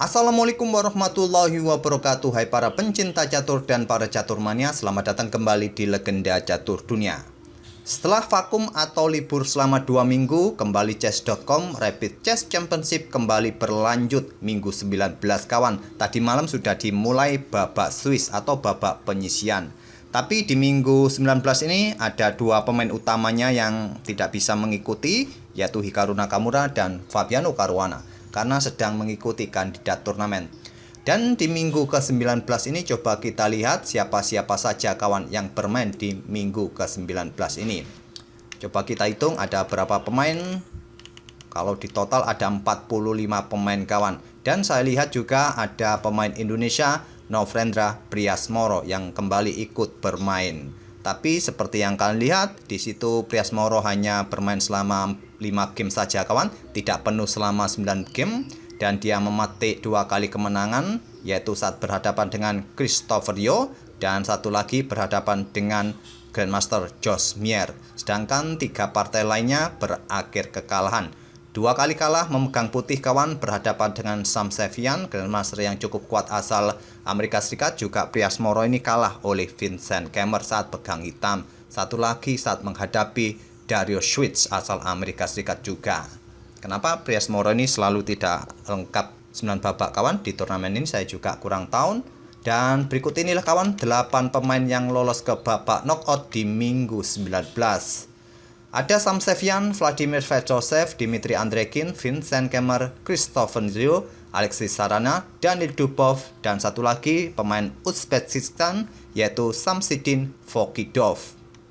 Assalamualaikum warahmatullahi wabarakatuh. Hai para pencinta catur dan para caturmania, selamat datang kembali di Legenda Catur Dunia. Setelah vakum atau libur selama 2 minggu, kembali chess.com Rapid Chess Championship kembali berlanjut minggu 19 kawan. Tadi malam sudah dimulai babak Swiss atau babak penyisian. Tapi di minggu 19 ini ada dua pemain utamanya yang tidak bisa mengikuti, yaitu Hikaru Nakamura dan Fabiano Caruana, karena sedang mengikuti kandidat turnamen. Dan di minggu ke-19 ini coba kita lihat siapa-siapa saja kawan yang bermain di minggu ke-19 ini. Coba kita hitung ada berapa pemain. Kalau di total ada 45 pemain kawan. Dan saya lihat juga ada pemain Indonesia, Novendra Priasmoro, yang kembali ikut bermain. Tapi seperti yang kalian lihat, di situ Priasmoro hanya bermain selama 5 game saja kawan, tidak penuh selama 9 game, dan dia mematik 2 kali kemenangan, yaitu saat berhadapan dengan Christopher Yo dan satu lagi berhadapan dengan Grandmaster Josh Mier. Sedangkan 3 partai lainnya berakhir kekalahan. 2 kali kalah memegang putih kawan, berhadapan dengan Sam Sevian, Grandmaster yang cukup kuat asal Amerika Serikat. Juga Priasmoro ini kalah oleh Vincent Kemmer saat pegang hitam. Satu lagi saat menghadapi Dario Schwartz asal Amerika Serikat juga. Kenapa Priasmoro ini selalu tidak lengkap 9 babak kawan? Di turnamen ini saya juga kurang tahu. Dan berikut inilah kawan 8 pemain yang lolos ke babak knockout di minggu 19. Ada Sam Sevian, Vladimir Fedosev, Dmitry Andreikin, Vincent Kemmer, Christopher Zhou, Alexis Sarana, Danil Dubov, dan satu lagi pemain Uzbekistan yaitu Samsidin Fokidov.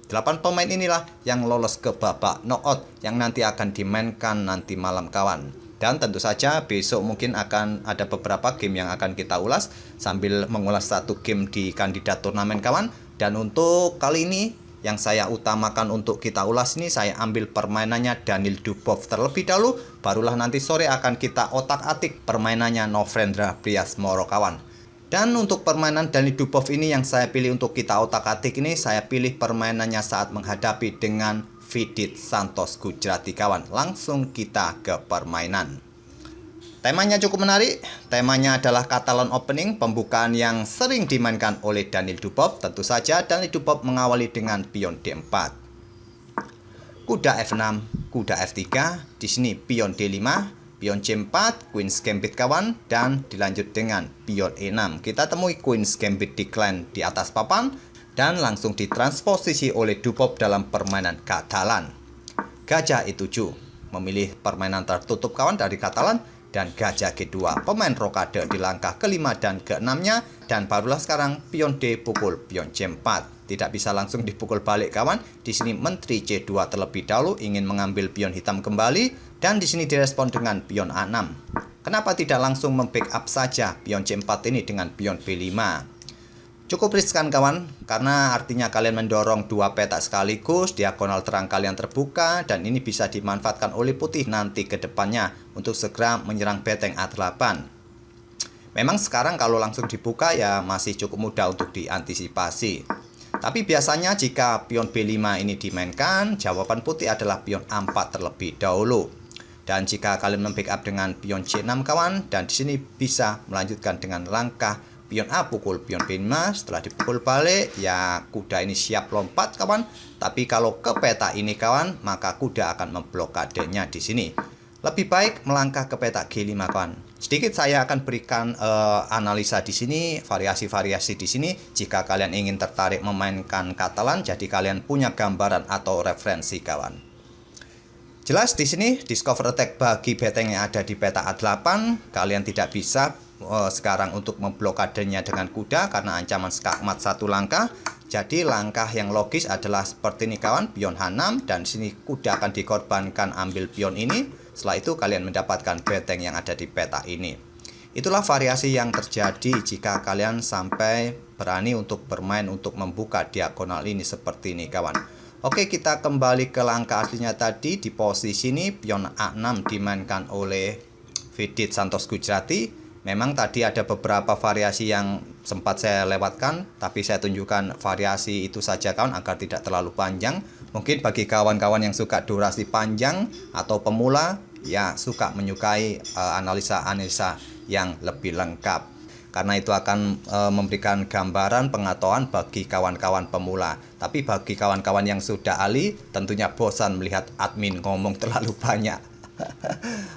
8 pemain inilah yang lolos ke babak knockout yang nanti akan dimainkan nanti malam kawan. Dan tentu saja besok mungkin akan ada beberapa game yang akan kita ulas sambil mengulas satu game di kandidat turnamen kawan. Dan untuk kali ini yang saya utamakan untuk kita ulas ini, saya ambil permainannya Danil Dubov terlebih dahulu, barulah nanti sore akan kita otak-atik permainannya Novendra Priasmoro kawan. Dan untuk permainan Danil Dubov ini yang saya pilih untuk kita otak-atik ini, saya pilih permainannya saat menghadapi dengan Vidit Santos Gujrati kawan. Langsung kita ke permainan. Temanya cukup menarik. Temanya adalah Catalan Opening, pembukaan yang sering dimainkan oleh Danil Dubov. Tentu saja Danil Dubov mengawali dengan pion D4. Kuda F6, kuda F3, di sini pion D5, pion C4, Queen's Gambit kawan, dan dilanjut dengan pion E6. Kita temui Queen's Gambit decline di atas papan dan langsung ditransposisi oleh Dubov dalam permainan Catalan. Gajah E7, memilih permainan tertutup kawan dari Catalan, dan gajah G2, pemain rokade di langkah kelima dan keenamnya, dan barulah sekarang pion D pukul pion C4. Tidak bisa langsung dipukul balik kawan. Di sini menteri C2 terlebih dahulu ingin mengambil pion hitam kembali, dan di sini direspon dengan pion A6. Kenapa tidak langsung membackup saja pion C4 ini dengan pion B5? Cukup riskan kawan, karena artinya kalian mendorong 2 petak sekaligus, diagonal terang kalian terbuka, dan ini bisa dimanfaatkan oleh putih nanti ke depannya untuk segera menyerang beteng A8. Memang sekarang kalau langsung dibuka ya masih cukup mudah untuk diantisipasi. Tapi biasanya jika pion B5 ini dimainkan, jawaban putih adalah pion A4 terlebih dahulu. Dan jika kalian membackup dengan pion C6 kawan, dan di sini bisa melanjutkan dengan langkah pion A pukul pion B5. Setelah dipukul balik ya kuda ini siap lompat kawan. Tapi kalau ke peta ini kawan, maka kuda akan memblokadenya di sini. Lebih baik melangkah ke peta G5 kawan. Sedikit saya akan berikan analisa di sini, variasi-variasi di sini jika kalian ingin tertarik memainkan Catalan, jadi kalian punya gambaran atau referensi kawan. Jelas di sini discover attack bagi beteng yang ada di peta A8, kalian tidak bisa sekarang untuk memblokadenya dengan kuda karena ancaman skakmat 1 langkah. Jadi langkah yang logis adalah seperti ini kawan, pion H6, dan di sini kuda akan dikorbankan ambil pion ini. Setelah itu kalian mendapatkan beteng yang ada di peta ini. Itulah variasi yang terjadi jika kalian sampai berani untuk bermain untuk membuka diagonal ini seperti ini kawan. Oke, kita kembali ke langkah aslinya tadi. Di posisi ini pion A6 dimainkan oleh Vidit Santos Gujrati. Memang tadi ada beberapa variasi yang sempat saya lewatkan, tapi saya tunjukkan variasi itu saja kawan agar tidak terlalu panjang. Mungkin bagi kawan-kawan yang suka durasi panjang atau pemula ya suka menyukai analisa-analisa yang lebih lengkap. Karena itu akan memberikan gambaran pengetahuan bagi kawan-kawan pemula. Tapi bagi kawan-kawan yang sudah ahli, tentunya bosan melihat admin ngomong terlalu banyak.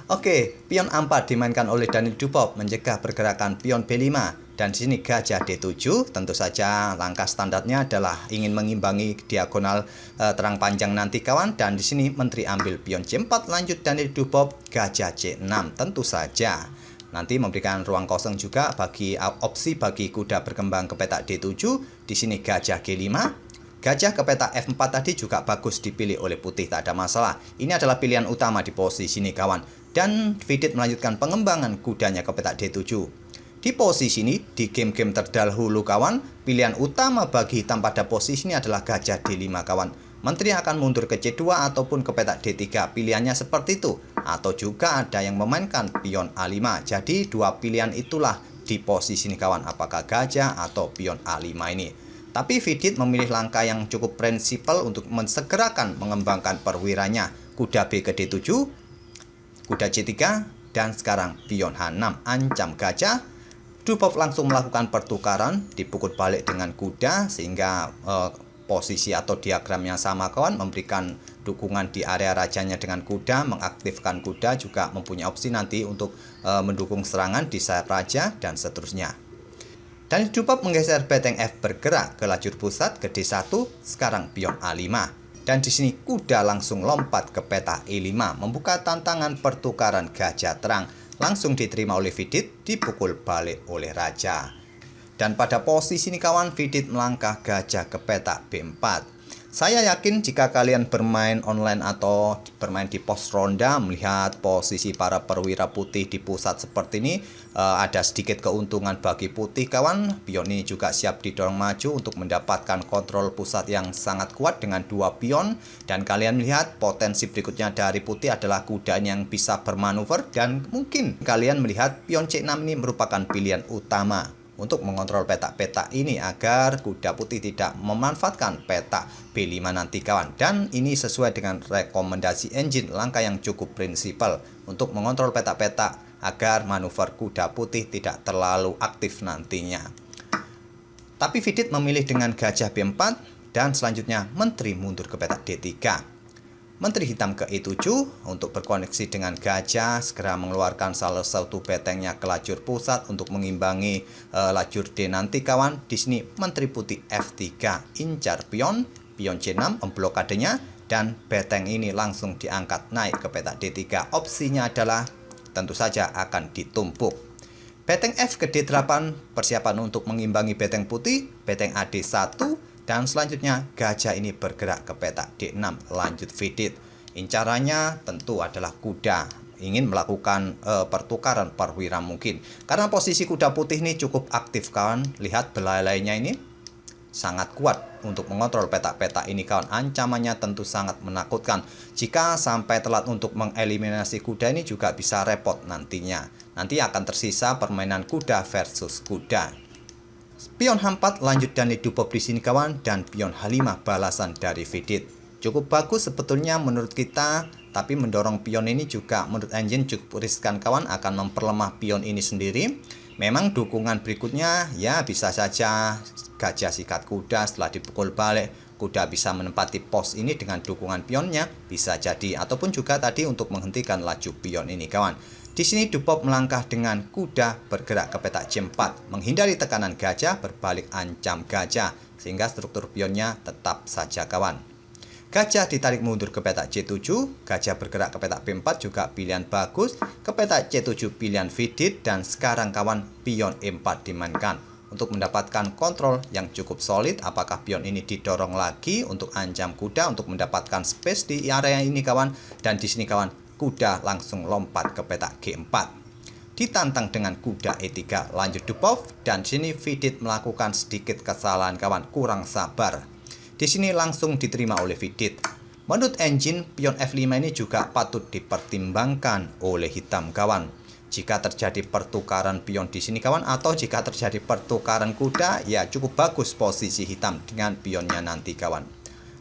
Oke, pion A4 dimainkan oleh Daniel Dubov mencegah pergerakan pion B5. Dan di sini gajah D7, tentu saja langkah standarnya adalah ingin mengimbangi diagonal terang panjang nanti kawan. Dan di sini menteri ambil pion C4, lanjut Daniel Dubov gajah C6, tentu saja. Nanti memberikan ruang kosong juga bagi opsi bagi kuda berkembang ke petak D7. Di sini gajah G5. Gajah ke petak F4 tadi juga bagus dipilih oleh putih, tak ada masalah. Ini adalah pilihan utama di posisi ini kawan. Dan Vidit melanjutkan pengembangan kudanya ke petak D7. Di posisi ini, di game-game terdahulu kawan, pilihan utama bagi hitam pada posisi ini adalah gajah D5 kawan. Menteri akan mundur ke C2 ataupun ke petak D3. Pilihannya seperti itu. Atau juga ada yang memainkan pion A5. Jadi dua pilihan itulah di posisi ini kawan. Apakah gajah atau pion A5 ini. Tapi Vidit memilih langkah yang cukup prinsipal untuk mensegerakan mengembangkan perwiranya. Kuda B ke D7, kuda C3, dan sekarang pion H6 ancam gajah. Dubov langsung melakukan pertukaran, dipukul balik dengan kuda sehingga posisi atau diagram yang sama kawan, memberikan dukungan di area rajanya dengan kuda, mengaktifkan kuda, juga mempunyai opsi nanti untuk mendukung serangan di sayap raja dan seterusnya. Dan Dubov menggeser beteng F bergerak ke lajur pusat ke D1, sekarang pion A5. Dan di sini kuda langsung lompat ke petak E5, membuka tantangan pertukaran gajah terang. Langsung diterima oleh Vidit, dipukul balik oleh raja. Dan pada posisi ini kawan, Vidit melangkah gajah ke petak B4. Saya yakin jika kalian bermain online atau bermain di pos ronda, melihat posisi para perwira putih di pusat seperti ini, ada sedikit keuntungan bagi putih kawan. Pion ini juga siap didorong maju untuk mendapatkan kontrol pusat yang sangat kuat dengan dua pion. Dan kalian melihat potensi berikutnya dari putih adalah kuda yang bisa bermanuver. Dan mungkin kalian melihat pion C6 ini merupakan pilihan utama untuk mengontrol petak-petak ini agar kuda putih tidak memanfaatkan petak B5 nanti kawan. Dan ini sesuai dengan rekomendasi engine, langkah yang cukup prinsipal untuk mengontrol petak-petak agar manuver kuda putih tidak terlalu aktif nantinya. Tapi Vidit memilih dengan gajah B4 dan selanjutnya menteri mundur ke petak D3. Menteri hitam ke E7 untuk berkoneksi dengan gajah, segera mengeluarkan salah satu betengnya ke lajur pusat untuk mengimbangi lajur D nanti kawan. Di sini menteri putih F3 incar pion C6 memblokadenya, dan beteng ini langsung diangkat naik ke petak D3. Opsinya adalah tentu saja akan ditumpuk. Beteng F ke D8 persiapan untuk mengimbangi beteng putih, beteng AD1. Dan selanjutnya gajah ini bergerak ke petak D6, lanjut Vidit. Incarannya tentu adalah kuda, ingin melakukan pertukaran perwira mungkin. Karena posisi kuda putih ini cukup aktif kawan, lihat belalainya ini sangat kuat untuk mengontrol petak-petak ini kawan. Ancamannya tentu sangat menakutkan. Jika sampai telat untuk mengeliminasi kuda ini juga bisa repot nantinya. Nanti akan tersisa permainan kuda versus kuda. Pion H4 lanjut Daniel Dubov di sini kawan, dan pion H5 balasan dari Vidit. Cukup bagus sebetulnya menurut kita, tapi mendorong pion ini juga menurut engine cukup riskan kawan, akan memperlemah pion ini sendiri. Memang dukungan berikutnya ya bisa saja gajah sikat kuda, setelah dipukul balik kuda bisa menempati pos ini dengan dukungan pionnya, bisa jadi, ataupun juga tadi untuk menghentikan laju pion ini kawan. Di sini Dubov melangkah dengan kuda bergerak ke petak C4, menghindari tekanan gajah, berbalik ancam gajah, sehingga struktur pionnya tetap saja kawan. Gajah ditarik mundur ke petak C7, gajah bergerak ke petak B4 juga pilihan bagus, ke petak C7 pilihan Vidit, dan sekarang kawan pion E4 dimainkan untuk mendapatkan kontrol yang cukup solid. Apakah pion ini didorong lagi untuk ancam kuda untuk mendapatkan space di area ini kawan, dan di sini kawan kuda langsung lompat ke petak G4. Ditantang dengan kuda E3, lanjut Dubov, dan sini Vidit melakukan sedikit kesalahan kawan, kurang sabar. Di sini langsung diterima oleh Vidit. Menurut engine, pion F5 ini juga patut dipertimbangkan oleh hitam kawan. Jika terjadi pertukaran pion di sini kawan, atau jika terjadi pertukaran kuda, ya cukup bagus posisi hitam dengan pionnya nanti kawan.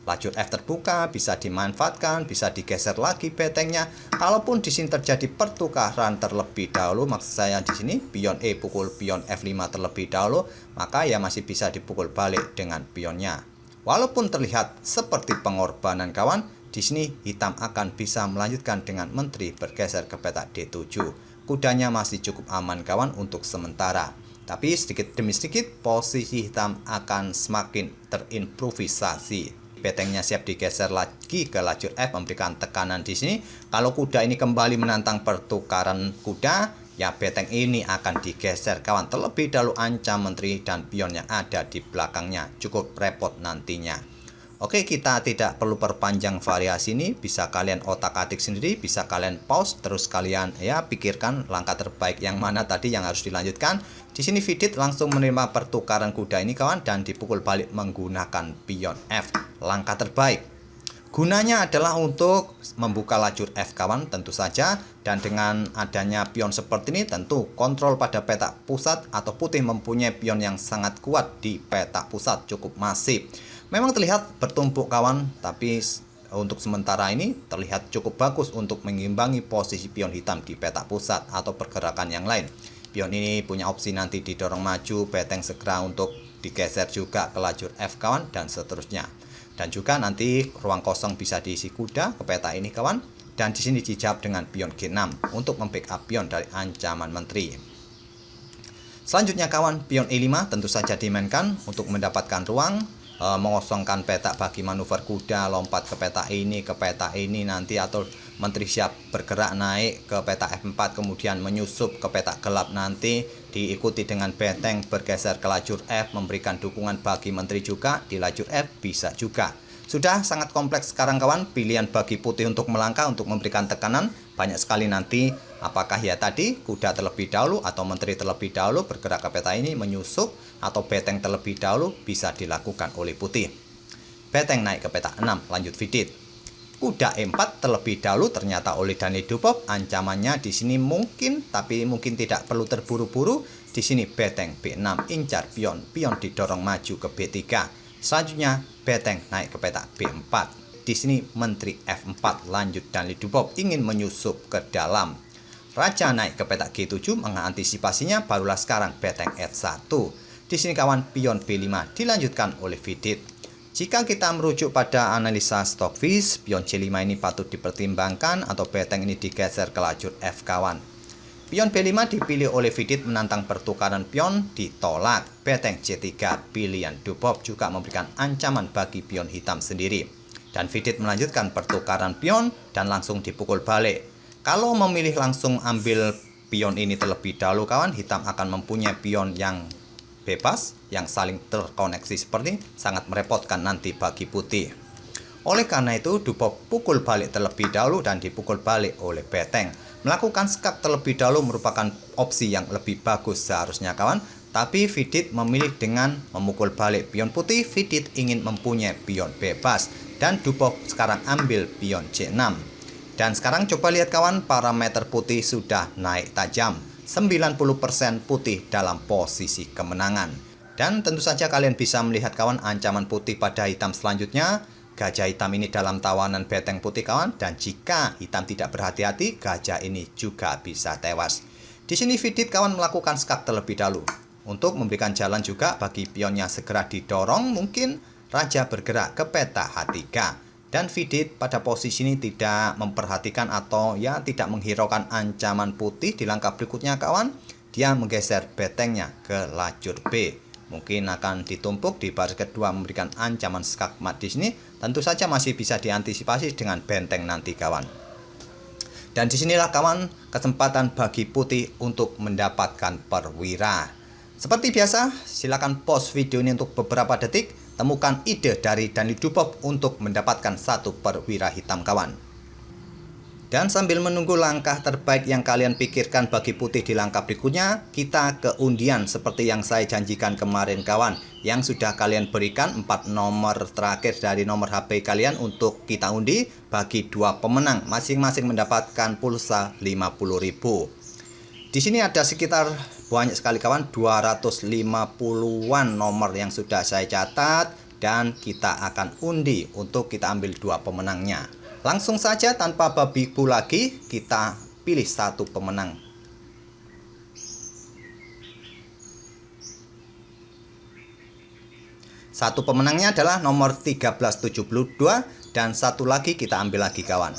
lajur F terbuka, bisa dimanfaatkan, bisa digeser lagi betengnya. Kalaupun di sini terjadi pertukaran terlebih dahulu, maksud saya di sini pion E pukul pion F5 terlebih dahulu, maka ya masih bisa dipukul balik dengan pionnya. Walaupun terlihat seperti pengorbanan kawan, di sini hitam akan bisa melanjutkan dengan menteri bergeser ke petak D7. Kudanya masih cukup aman kawan untuk sementara. Tapi sedikit demi sedikit posisi hitam akan semakin terimprovisasi. Betengnya siap digeser lagi ke lajur F, memberikan tekanan di sini. Kalau kuda ini kembali menantang pertukaran kuda, ya beteng ini akan digeser kawan. Terlebih dahulu ancam menteri dan pion yang ada di belakangnya. Cukup repot nantinya. Oke, kita tidak perlu perpanjang variasi ini, bisa kalian otak-atik sendiri, bisa kalian pause, terus kalian ya pikirkan langkah terbaik yang mana tadi yang harus dilanjutkan. Di sini Vidit langsung menerima pertukaran kuda ini kawan dan dipukul balik menggunakan pion F. Langkah terbaik. Gunanya adalah untuk membuka lajur F kawan tentu saja, dan dengan adanya pion seperti ini tentu kontrol pada petak pusat atau putih mempunyai pion yang sangat kuat di petak pusat, cukup masif. Memang terlihat bertumpuk kawan, tapi untuk sementara ini terlihat cukup bagus untuk mengimbangi posisi pion hitam di petak pusat atau pergerakan yang lain. Pion ini punya opsi nanti didorong maju, beteng segera untuk digeser juga ke lajur F kawan, dan seterusnya. Dan juga nanti ruang kosong bisa diisi kuda ke peta ini kawan, dan di sini dijawab dengan pion G6 untuk membackup pion dari ancaman menteri. Selanjutnya kawan, pion E5 tentu saja dimainkan untuk mendapatkan ruang, mengosongkan petak bagi manuver kuda, lompat ke peta ini nanti, atau menteri siap bergerak naik ke peta F4 kemudian menyusup ke petak gelap nanti, diikuti dengan beteng bergeser ke lajur F, memberikan dukungan bagi menteri juga di lajur F bisa juga. Sudah sangat kompleks sekarang kawan, pilihan bagi putih untuk melangkah, untuk memberikan tekanan banyak sekali nanti. Apakah ya tadi kuda terlebih dahulu atau menteri terlebih dahulu bergerak ke peta ini menyusup, atau beteng terlebih dahulu bisa dilakukan oleh putih. Beteng naik ke peta 6, lanjut Vidit. Kuda E4 terlebih dahulu ternyata oleh Daniel Dubov. Ancamannya di sini mungkin, tapi mungkin tidak perlu terburu-buru. Di sini beteng B6 incar pion, pion didorong maju ke B3. Selanjutnya beteng naik ke petak B4. Di sini menteri F4 lanjut dan Dubov ingin menyusup ke dalam. Raja naik ke petak G7 mengantisipasinya, barulah sekarang beteng F1. Di sini kawan pion B5 dilanjutkan oleh Vidit. Jika kita merujuk pada analisa Stockfish, pion C5 ini patut dipertimbangkan atau beteng ini digeser ke lajur F kawan. Pion B5 dipilih oleh Vidit menantang pertukaran pion, ditolak. Beteng C3 pilihan Dubov juga memberikan ancaman bagi pion hitam sendiri. Dan Vidit melanjutkan pertukaran pion dan langsung dipukul balik. Kalau memilih langsung ambil pion ini terlebih dahulu kawan, hitam akan mempunyai pion yang bebas, yang saling terkoneksi seperti sangat merepotkan nanti bagi putih. Oleh karena itu Dubov pukul balik terlebih dahulu dan dipukul balik oleh beteng. Melakukan skak terlebih dahulu merupakan opsi yang lebih bagus seharusnya kawan, tapi Vidit memilih dengan memukul balik pion putih. Vidit ingin mempunyai pion bebas dan Dubov sekarang ambil pion C6. Dan sekarang coba lihat kawan, parameter putih sudah naik tajam. 90% putih dalam posisi kemenangan. Dan tentu saja kalian bisa melihat kawan ancaman putih pada hitam selanjutnya. Gajah hitam ini dalam tawanan beteng putih kawan, dan jika hitam tidak berhati-hati, gajah ini juga bisa tewas. Di sini Vidit kawan melakukan skak terlebih dahulu untuk memberikan jalan juga bagi pionnya segera didorong. Mungkin raja bergerak ke peta H3, dan Vidit pada posisi ini tidak memperhatikan atau ya tidak menghiraukan ancaman putih. Di langkah berikutnya kawan, dia menggeser betengnya ke lajur B. Mungkin akan ditumpuk di baris kedua, memberikan ancaman skakmat di sini. Tentu saja masih bisa diantisipasi dengan benteng nanti kawan. Dan disinilah kawan kesempatan bagi putih untuk mendapatkan perwira. Seperti biasa, silakan pause video ini untuk beberapa detik. Temukan ide dari Daniel Dubov untuk mendapatkan satu perwira hitam kawan. Dan sambil menunggu langkah terbaik yang kalian pikirkan bagi putih di langkah berikutnya, kita ke undian seperti yang saya janjikan kemarin kawan, yang sudah kalian berikan 4 nomor terakhir dari nomor HP kalian untuk kita undi bagi 2 pemenang, masing-masing mendapatkan pulsa 50.000. Di sini ada sekitar banyak sekali kawan, 250-an nomor yang sudah saya catat. dan kita akan undi untuk kita ambil 2 pemenangnya. Langsung saja tanpa babi bu lagi, kita pilih 1 pemenang. Satu pemenangnya adalah nomor 1372 dan 1 lagi kita ambil lagi kawan.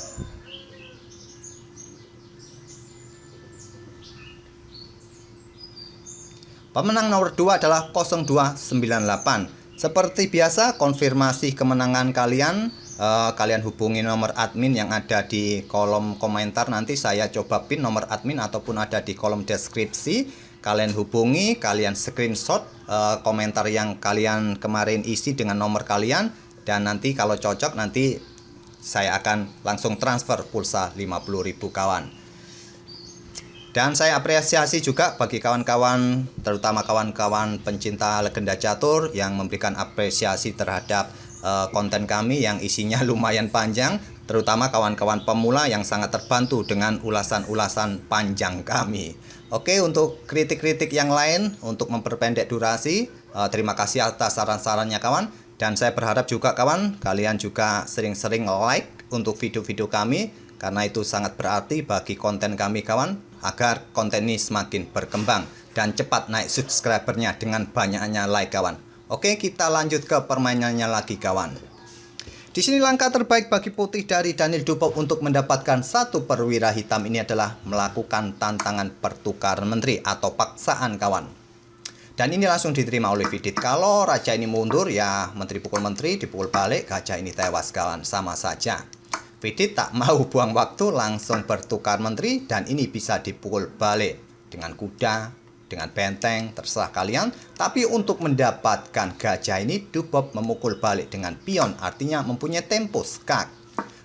Pemenang nomor 2 adalah 0298. Seperti biasa, konfirmasi kemenangan kalian, kalian hubungi nomor admin yang ada di kolom komentar. Nanti saya coba pin nomor admin ataupun ada di kolom deskripsi. Kalian hubungi, kalian screenshot komentar yang kalian kemarin isi dengan nomor kalian, dan nanti kalau cocok nanti saya akan langsung transfer pulsa 50.000 kawan. Dan saya apresiasi juga bagi kawan-kawan, terutama kawan-kawan pencinta legenda catur yang memberikan apresiasi terhadap konten kami yang isinya lumayan panjang, terutama kawan-kawan pemula yang sangat terbantu dengan ulasan-ulasan panjang kami. Oke, untuk kritik-kritik yang lain untuk memperpendek durasi, terima kasih atas saran-sarannya kawan. Dan saya berharap juga kawan, kalian juga sering-sering like untuk video-video kami, karena itu sangat berarti bagi konten kami kawan, agar konten ini semakin berkembang dan cepat naik subscribernya dengan banyaknya like kawan. Oke, kita lanjut ke permainannya lagi kawan. Di sini langkah terbaik bagi putih dari Daniel Dupop untuk mendapatkan 1 perwira hitam ini adalah melakukan tantangan pertukaran menteri atau paksaan kawan. Dan ini langsung diterima oleh Vidit. Kalau raja ini mundur, ya menteri pukul menteri, dipukul balik, gajah ini tewas kawan, sama saja. Vidit tak mau buang waktu, langsung bertukar menteri, dan ini bisa dipukul balik dengan kuda, dengan benteng, terserah kalian. Tapi untuk mendapatkan gajah ini, Dupop memukul balik dengan pion, artinya mempunyai tempo skak.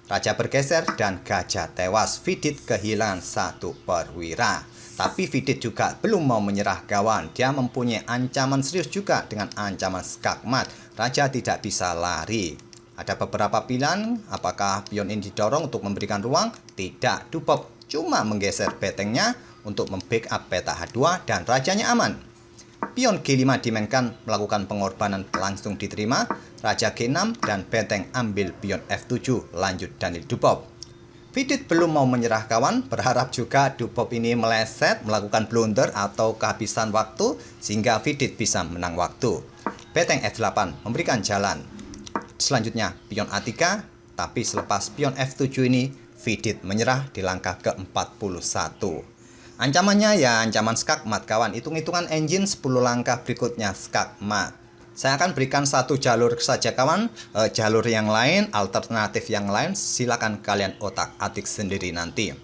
Raja bergeser dan gajah tewas. Vidit kehilangan 1 perwira. Tapi Vidit juga belum mau menyerah kawan. Dia mempunyai ancaman serius juga dengan ancaman skakmat. Raja tidak bisa lari. Ada beberapa pilihan, apakah pion ini didorong untuk memberikan ruang? Tidak, Dupop cuma menggeser bentengnya untuk membackup peta H2 dan rajanya aman. Pion G5 dimainkan, melakukan pengorbanan langsung diterima. Raja G6 dan benteng ambil pion F7, lanjut Daniel Dupop. Vidit belum mau menyerah kawan, berharap juga Dupop ini meleset, melakukan blunder atau kehabisan waktu sehingga Vidit bisa menang waktu. Benteng F8 memberikan jalan. Selanjutnya pion A3, tapi selepas pion F7 ini Vidit menyerah di langkah ke-41. Ancamannya ya ancaman skakmat kawan. Hitung-hitungan engine 10 langkah berikutnya skakmat. Saya akan berikan 1 jalur saja kawan. Jalur yang lain, alternatif yang lain, silakan kalian otak-atik sendiri nanti.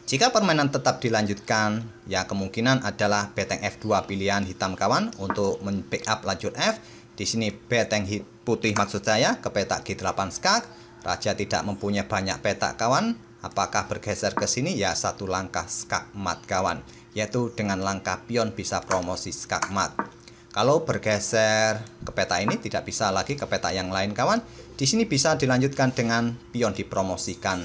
Jika permainan tetap dilanjutkan, ya kemungkinan adalah benteng F2 pilihan hitam kawan untuk membackup lajur F. Di sini benteng putih maksud saya ke petak G8 skak. Raja tidak mempunyai banyak petak kawan. Apakah bergeser ke sini? Ya 1 langkah skakmat kawan, yaitu dengan langkah pion bisa promosi skakmat. Kalau bergeser ke peta ini tidak bisa lagi ke peta yang lain kawan. Di sini bisa dilanjutkan dengan pion dipromosikan.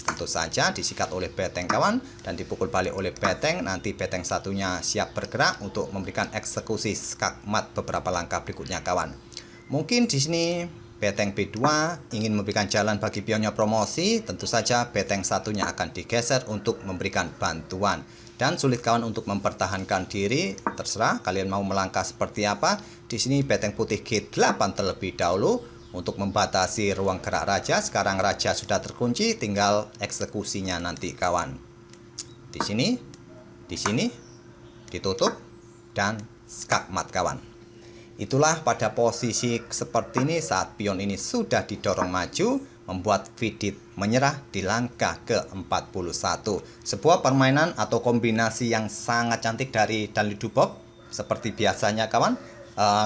Tentu saja disikat oleh benteng kawan dan dipukul balik oleh benteng. Nanti benteng satunya siap bergerak untuk memberikan eksekusi skakmat beberapa langkah berikutnya kawan. Mungkin di sini benteng B2 ingin memberikan jalan bagi pionnya promosi, tentu saja benteng satunya akan digeser untuk memberikan bantuan. Dan sulit kawan untuk mempertahankan diri, terserah kalian mau melangkah seperti apa. Di sini benteng putih G8 terlebih dahulu untuk membatasi ruang gerak raja. Sekarang raja sudah terkunci, tinggal eksekusinya nanti kawan. Di sini ditutup dan skakmat kawan. Itulah pada posisi seperti ini saat pion ini sudah didorong maju, membuat Vidit menyerah di langkah ke-41. Sebuah permainan atau kombinasi yang sangat cantik dari Daniel Dupop. Seperti biasanya kawan,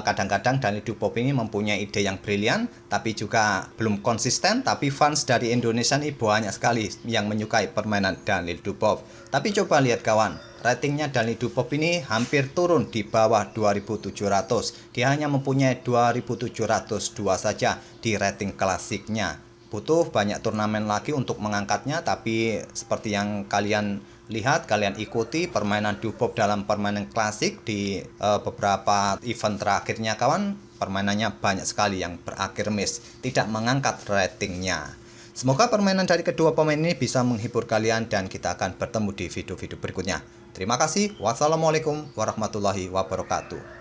kadang-kadang Daniel Dupop ini mempunyai ide yang brilian, tapi juga belum konsisten. Tapi fans dari Indonesia ini banyak sekali yang menyukai permainan Daniel Dupop. Tapi coba lihat kawan, ratingnya Daniel Dupop ini hampir turun di bawah 2700. Dia hanya mempunyai 2702 saja di rating klasiknya. Butuh banyak turnamen lagi untuk mengangkatnya, tapi seperti yang kalian lihat, kalian ikuti permainan Dupop dalam permainan klasik di beberapa event terakhirnya kawan, permainannya banyak sekali yang berakhir miss, tidak mengangkat ratingnya. Semoga permainan dari kedua pemain ini bisa menghibur kalian dan kita akan bertemu di video-video berikutnya. Terima kasih. Wassalamualaikum warahmatullahi wabarakatuh.